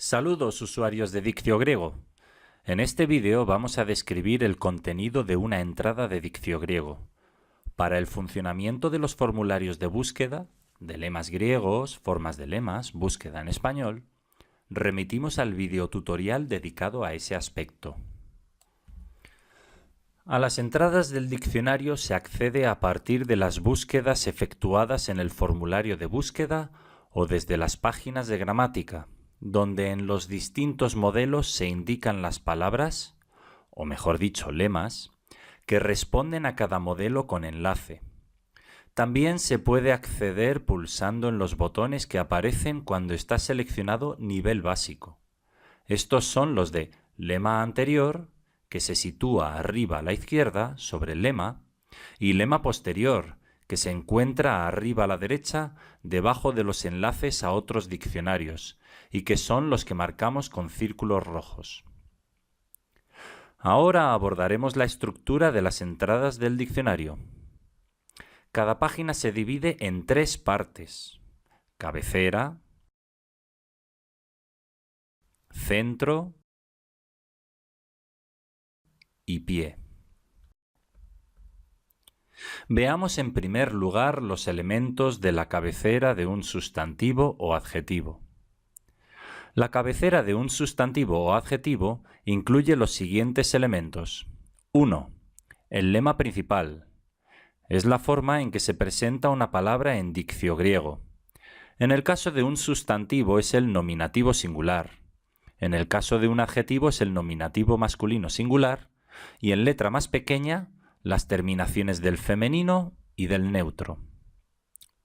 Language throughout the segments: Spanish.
Saludos usuarios de Diccio Griego. En este vídeo vamos a describir el contenido de una entrada de Diccio Griego. Para el funcionamiento de los formularios de búsqueda, de lemas griegos, formas de lemas, búsqueda en español, remitimos al vídeo tutorial dedicado a ese aspecto. A las entradas del diccionario se accede a partir de las búsquedas efectuadas en el formulario de búsqueda o desde las páginas de gramática, donde en los distintos modelos se indican las palabras, o mejor dicho, lemas, que responden a cada modelo con enlace. También se puede acceder pulsando en los botones que aparecen cuando está seleccionado nivel básico. Estos son los de lema anterior, que se sitúa arriba a la izquierda sobre el lema, y lema posterior, que se encuentra arriba a la derecha debajo de los enlaces a otros diccionarios, y que son los que marcamos con círculos rojos. Ahora abordaremos la estructura de las entradas del diccionario. Cada página se divide en tres partes: cabecera, centro y pie. Veamos en primer lugar los elementos de la cabecera de un sustantivo o adjetivo. La cabecera de un sustantivo o adjetivo incluye los siguientes elementos. 1. El lema principal. Es la forma en que se presenta una palabra en diccio griego. En el caso de un sustantivo es el nominativo singular. En el caso de un adjetivo es el nominativo masculino singular. Y en letra más pequeña, las terminaciones del femenino y del neutro.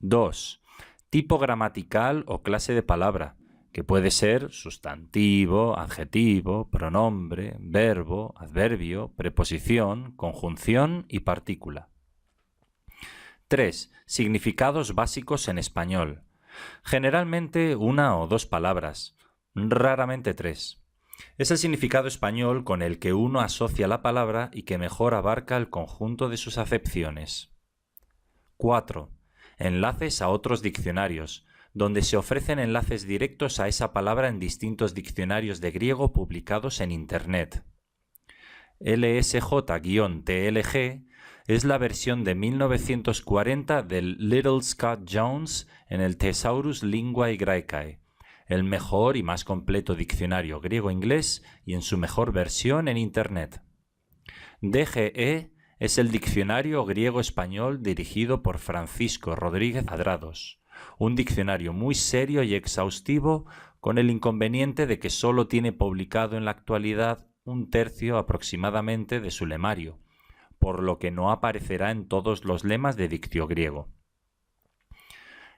2. Tipo gramatical o clase de palabra, que puede ser sustantivo, adjetivo, pronombre, verbo, adverbio, preposición, conjunción y partícula. 3. Significados básicos en español. Generalmente una o dos palabras, raramente tres. Es el significado español con el que uno asocia la palabra y que mejor abarca el conjunto de sus acepciones. 4. Enlaces a otros diccionarios, donde se ofrecen enlaces directos a esa palabra en distintos diccionarios de griego publicados en Internet. LSJ-TLG es la versión de 1940 del Liddell Scott Jones en el Thesaurus Linguae Graecae, el mejor y más completo diccionario griego-inglés y en su mejor versión en Internet. DGE es el diccionario griego-español dirigido por Francisco Rodríguez Adrados, un diccionario muy serio y exhaustivo con el inconveniente de que solo tiene publicado en la actualidad un tercio aproximadamente de su lemario, por lo que no aparecerá en todos los lemas de dictio griego.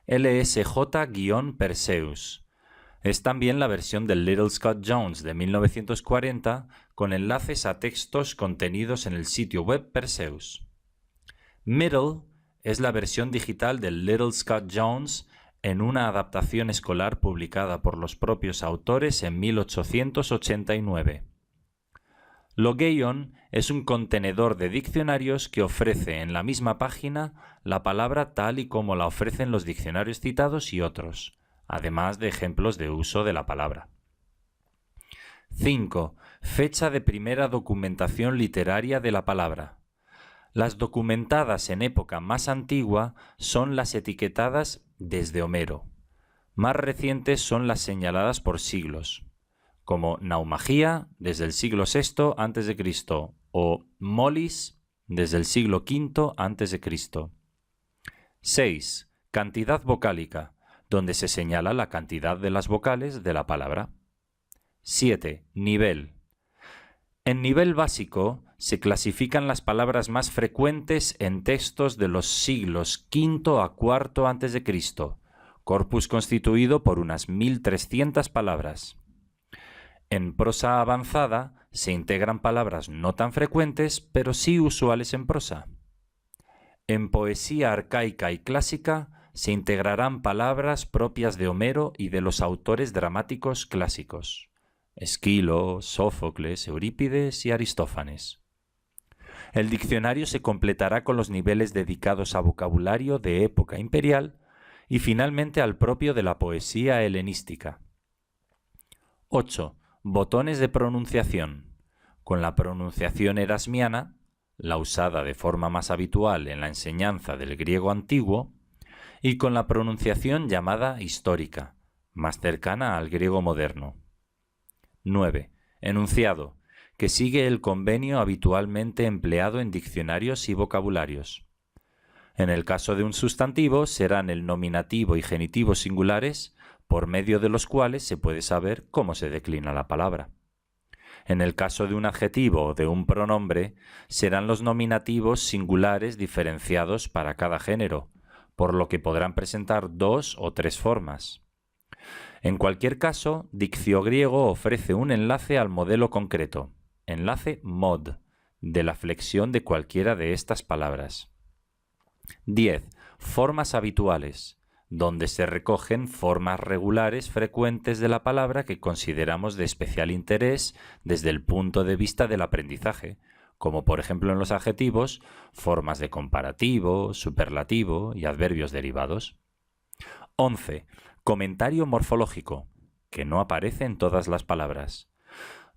LSJ-Perseus es también la versión del Liddell Scott Jones de 1940 con enlaces a textos contenidos en el sitio web Perseus. Middle es la versión digital del Liddell Scott Jones en una adaptación escolar publicada por los propios autores en 1889. Logeion es un contenedor de diccionarios que ofrece en la misma página la palabra tal y como la ofrecen los diccionarios citados y otros, además de ejemplos de uso de la palabra. 5. Fecha de primera documentación literaria de la palabra. Las documentadas en época más antigua son las etiquetadas desde Homero. Más recientes son las señaladas por siglos, como Naumagía desde el siglo VI a.C. o Molis desde el siglo V a.C. 6. Cantidad vocálica, donde se señala la cantidad de las vocales de la palabra. 7. Nivel. En nivel básico se clasifican las palabras más frecuentes en textos de los siglos V a IV a.C., corpus constituido por unas 1300 palabras. En prosa avanzada se integran palabras no tan frecuentes, pero sí usuales en prosa. En poesía arcaica y clásica se integrarán palabras propias de Homero y de los autores dramáticos clásicos: Esquilo, Sófocles, Eurípides y Aristófanes. El diccionario se completará con los niveles dedicados a vocabulario de época imperial y finalmente al propio de la poesía helenística. 8. Botones de pronunciación. Con la pronunciación erasmiana, la usada de forma más habitual en la enseñanza del griego antiguo, y con la pronunciación llamada histórica, más cercana al griego moderno. 9. Enunciado, que sigue el convenio habitualmente empleado en diccionarios y vocabularios. En el caso de un sustantivo serán el nominativo y genitivo singulares, por medio de los cuales se puede saber cómo se declina la palabra. En el caso de un adjetivo o de un pronombre, serán los nominativos singulares diferenciados para cada género, por lo que podrán presentar 2 o 3 formas. En cualquier caso, Diccio Griego ofrece un enlace al modelo concreto, enlace mod, de la flexión de cualquiera de estas palabras. 10. Formas habituales, donde se recogen formas regulares frecuentes de la palabra que consideramos de especial interés desde el punto de vista del aprendizaje, como por ejemplo en los adjetivos, formas de comparativo, superlativo y adverbios derivados. 11. Comentario morfológico, que no aparece en todas las palabras,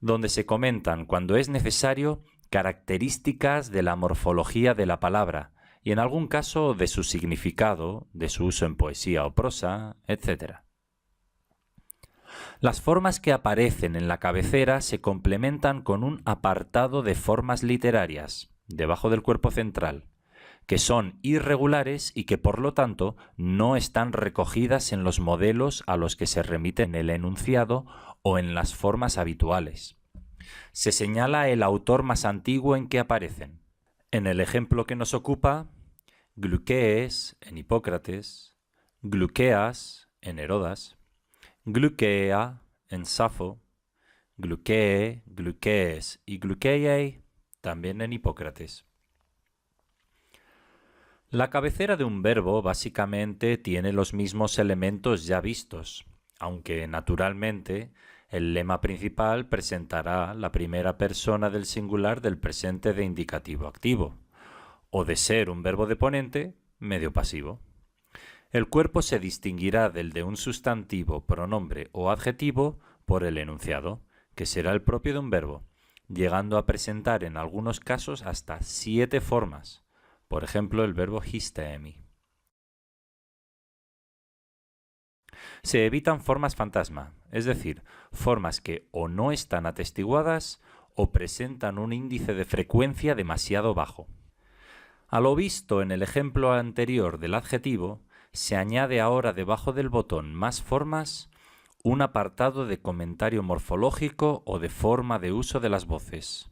donde se comentan cuando es necesario características de la morfología de la palabra y en algún caso de su significado, de su uso en poesía o prosa, etc. Las formas que aparecen en la cabecera se complementan con un apartado de formas literarias, debajo del cuerpo central, que son irregulares y que por lo tanto no están recogidas en los modelos a los que se remite en el enunciado o en las formas habituales. Se señala el autor más antiguo en que aparecen. En el ejemplo que nos ocupa, glukees en Hipócrates, glukeas en Herodas, glukeia en Safo, glukee, glukees y glukeiei también en Hipócrates. La cabecera de un verbo básicamente tiene los mismos elementos ya vistos, aunque naturalmente el lema principal presentará la primera persona del singular del presente de indicativo activo, o de ser un verbo deponente, medio pasivo. El cuerpo se distinguirá del de un sustantivo, pronombre o adjetivo por el enunciado, que será el propio de un verbo, llegando a presentar en algunos casos hasta 7 formas, por ejemplo el verbo histeemi. Se evitan formas fantasma, es decir, formas que o no están atestiguadas o presentan un índice de frecuencia demasiado bajo. A lo visto en el ejemplo anterior del adjetivo, se añade ahora debajo del botón Más formas un apartado de comentario morfológico o de forma de uso de las voces.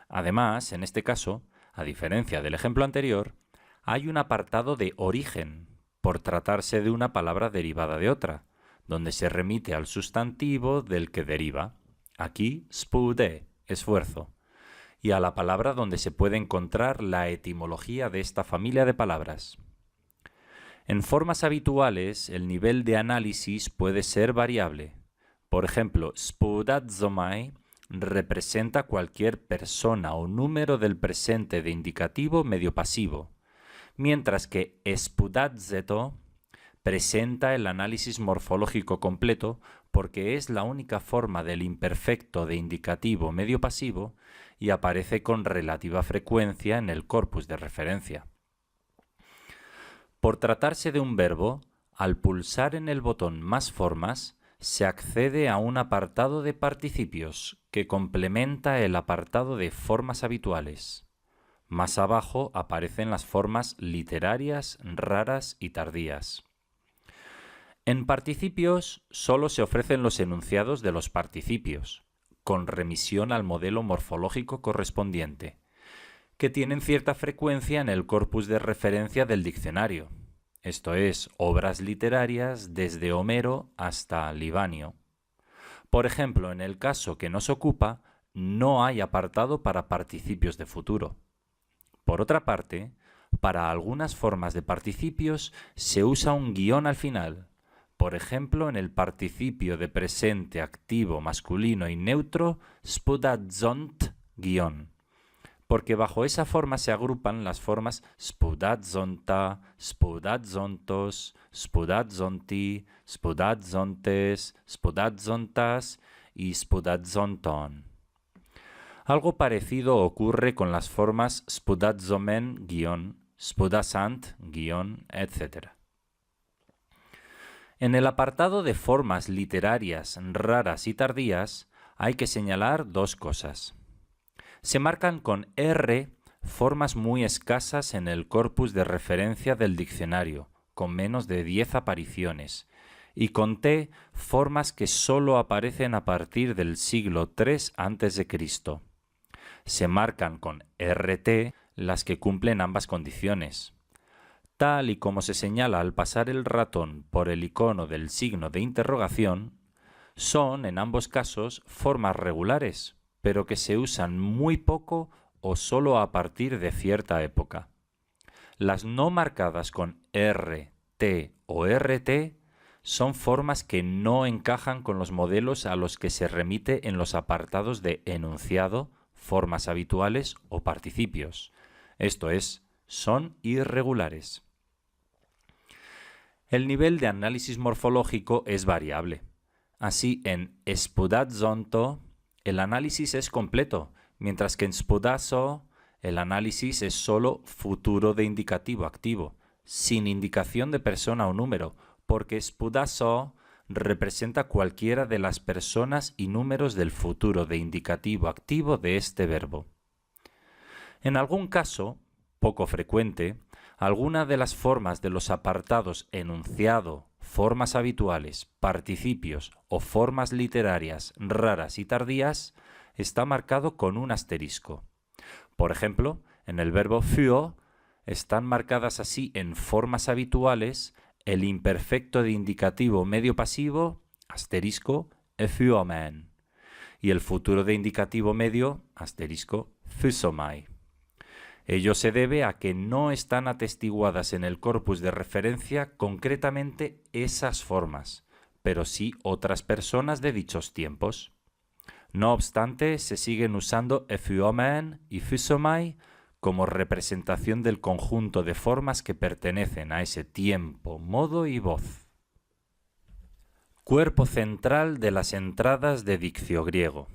Además, en este caso, a diferencia del ejemplo anterior, hay un apartado de origen, por tratarse de una palabra derivada de otra, donde se remite al sustantivo del que deriva, aquí spude, esfuerzo, y a la palabra donde se puede encontrar la etimología de esta familia de palabras. En formas habituales, el nivel de análisis puede ser variable. Por ejemplo, spudadzomai representa cualquier persona o número del presente de indicativo medio pasivo, mientras que spudadzeto presenta el análisis morfológico completo porque es la única forma del imperfecto de indicativo medio pasivo y aparece con relativa frecuencia en el corpus de referencia. Por tratarse de un verbo, al pulsar en el botón Más formas, se accede a un apartado de participios que complementa el apartado de formas habituales. Más abajo aparecen las formas literarias, raras y tardías. En participios solo se ofrecen los enunciados de los participios, con remisión al modelo morfológico correspondiente, que tienen cierta frecuencia en el corpus de referencia del diccionario, esto es, obras literarias desde Homero hasta Libanio. Por ejemplo, en el caso que nos ocupa, no hay apartado para participios de futuro. Por otra parte, para algunas formas de participios se usa un guión al final, por ejemplo en el participio de presente activo masculino y neutro spudadzont guión, porque bajo esa forma se agrupan las formas spudadzonta, spudadzontos, spudadzonti, spudadzontes, spudadzontas y spudadzonton. Algo parecido ocurre con las formas spudadzomen, spudasant, etc. En el apartado de formas literarias raras y tardías hay que señalar dos cosas. Se marcan con R formas muy escasas en el corpus de referencia del diccionario, con menos de 10 apariciones, y con T formas que solo aparecen a partir del siglo III a.C. Se marcan con RT las que cumplen ambas condiciones. Tal y como se señala al pasar el ratón por el icono del signo de interrogación, son en ambos casos formas regulares, pero que se usan muy poco o solo a partir de cierta época. Las no marcadas con R, T o RT son formas que no encajan con los modelos a los que se remite en los apartados de enunciado, formas habituales o participios. Esto es, son irregulares. El nivel de análisis morfológico es variable. Así, en spudadzonto el análisis es completo, mientras que en spudazo el análisis es solo futuro de indicativo activo, sin indicación de persona o número, porque spudazo representa cualquiera de las personas y números del futuro de indicativo activo de este verbo. En algún caso, poco frecuente, alguna de las formas de los apartados enunciado, formas habituales, participios o formas literarias raras y tardías está marcado con un asterisco. Por ejemplo, en el verbo für están marcadas así en formas habituales el imperfecto de indicativo medio pasivo, asterisco, führmen, y el futuro de indicativo medio, asterisco, füsomai. Ello se debe a que no están atestiguadas en el corpus de referencia concretamente esas formas, pero sí otras personas de dichos tiempos. No obstante, se siguen usando führmen y füsomai como representación del conjunto de formas que pertenecen a ese tiempo, modo y voz. Cuerpo central de las entradas de diccio griego.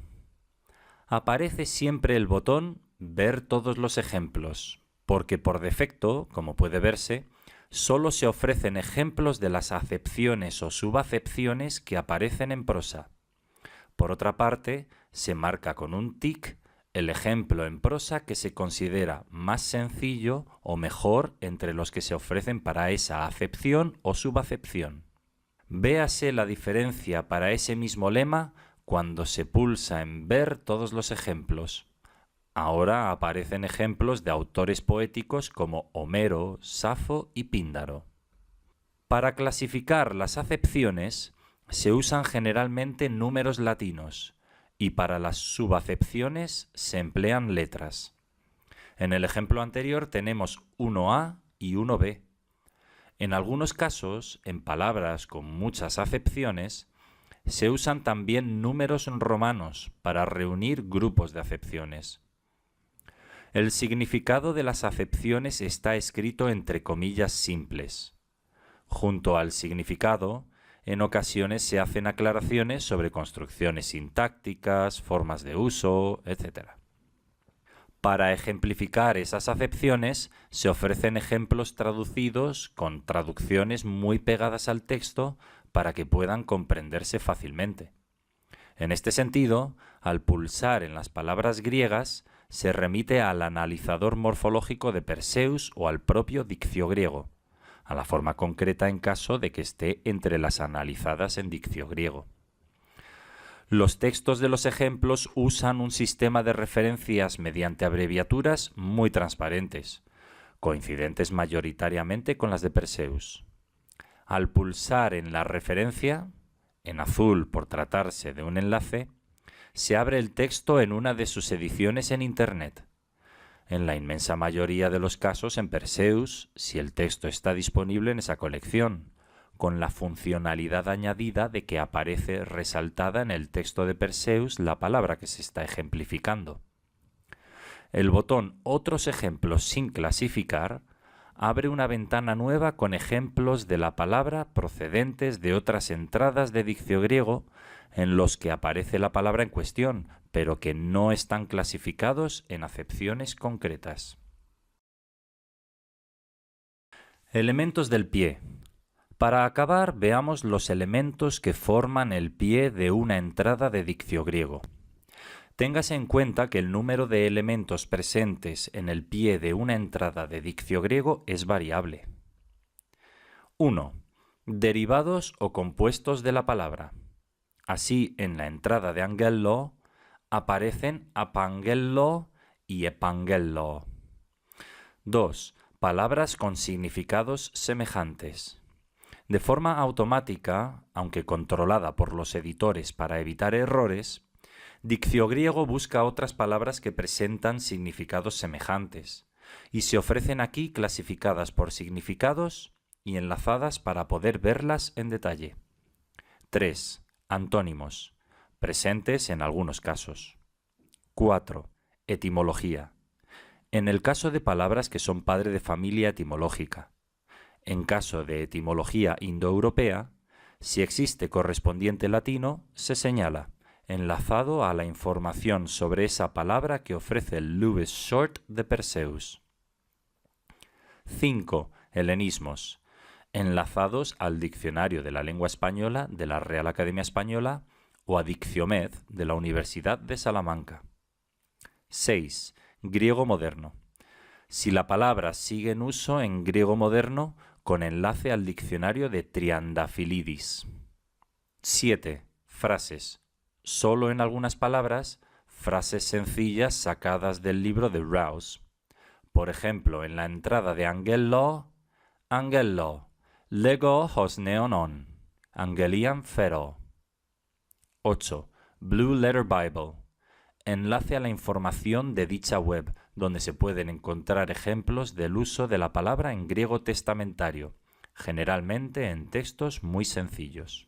Aparece siempre el botón Ver todos los ejemplos, porque por defecto, como puede verse, solo se ofrecen ejemplos de las acepciones o subacepciones que aparecen en prosa. Por otra parte, se marca con un tic el ejemplo en prosa que se considera más sencillo o mejor entre los que se ofrecen para esa acepción o subacepción. Véase la diferencia para ese mismo lema cuando se pulsa en Ver todos los ejemplos. Ahora aparecen ejemplos de autores poéticos como Homero, Safo y Píndaro. Para clasificar las acepciones se usan generalmente números latinos y para las subacepciones se emplean letras. En el ejemplo anterior tenemos 1A y 1B. En algunos casos, en palabras con muchas acepciones, se usan también números romanos para reunir grupos de acepciones. El significado de las acepciones está escrito entre comillas simples. Junto al significado, en ocasiones se hacen aclaraciones sobre construcciones sintácticas, formas de uso, etc. Para ejemplificar esas acepciones, se ofrecen ejemplos traducidos con traducciones muy pegadas al texto para que puedan comprenderse fácilmente. En este sentido, al pulsar en las palabras griegas, se remite al analizador morfológico de Perseus o al propio diccio griego, a la forma concreta en caso de que esté entre las analizadas en diccio griego. Los textos de los ejemplos usan un sistema de referencias mediante abreviaturas muy transparentes, coincidentes mayoritariamente con las de Perseus. Al pulsar en la referencia, en azul por tratarse de un enlace, se abre el texto en una de sus ediciones en Internet. En la inmensa mayoría de los casos en Perseus, si el texto está disponible en esa colección, con la funcionalidad añadida de que aparece resaltada en el texto de Perseus la palabra que se está ejemplificando. El botón Otros ejemplos sin clasificar abre una ventana nueva con ejemplos de la palabra procedentes de otras entradas de diccio griego en los que aparece la palabra en cuestión, pero que no están clasificados en acepciones concretas. Elementos del pie. Para acabar, veamos los elementos que forman el pie de una entrada de diccio griego. Téngase en cuenta que el número de elementos presentes en el pie de una entrada de diccio griego es variable. 1. Derivados o compuestos de la palabra. Así, en la entrada de Angelo aparecen apangelo y epangelo. 2. Palabras con significados semejantes. De forma automática, aunque controlada por los editores para evitar errores, Diccio griego busca otras palabras que presentan significados semejantes y se ofrecen aquí clasificadas por significados y enlazadas para poder verlas en detalle. 3. Antónimos, presentes en algunos casos. 4. Etimología. En el caso de palabras que son padre de familia etimológica. En caso de etimología indoeuropea, si existe correspondiente latino, se señala, enlazado a la información sobre esa palabra que ofrece el Lewis Short de Perseus. 5. Helenismos, enlazados al Diccionario de la Lengua Española de la Real Academia Española o a Dicciomed de la Universidad de Salamanca. 6. Griego moderno. Si la palabra sigue en uso en griego moderno, con enlace al diccionario de Triandafilidis. 7. Frases. Solo en algunas palabras, frases sencillas sacadas del libro de Rouse. Por ejemplo, en la entrada de Angelo, lego hos neonon, angelian fero. 8. Blue Letter Bible. Enlace a la información de dicha web, donde se pueden encontrar ejemplos del uso de la palabra en griego testamentario, generalmente en textos muy sencillos.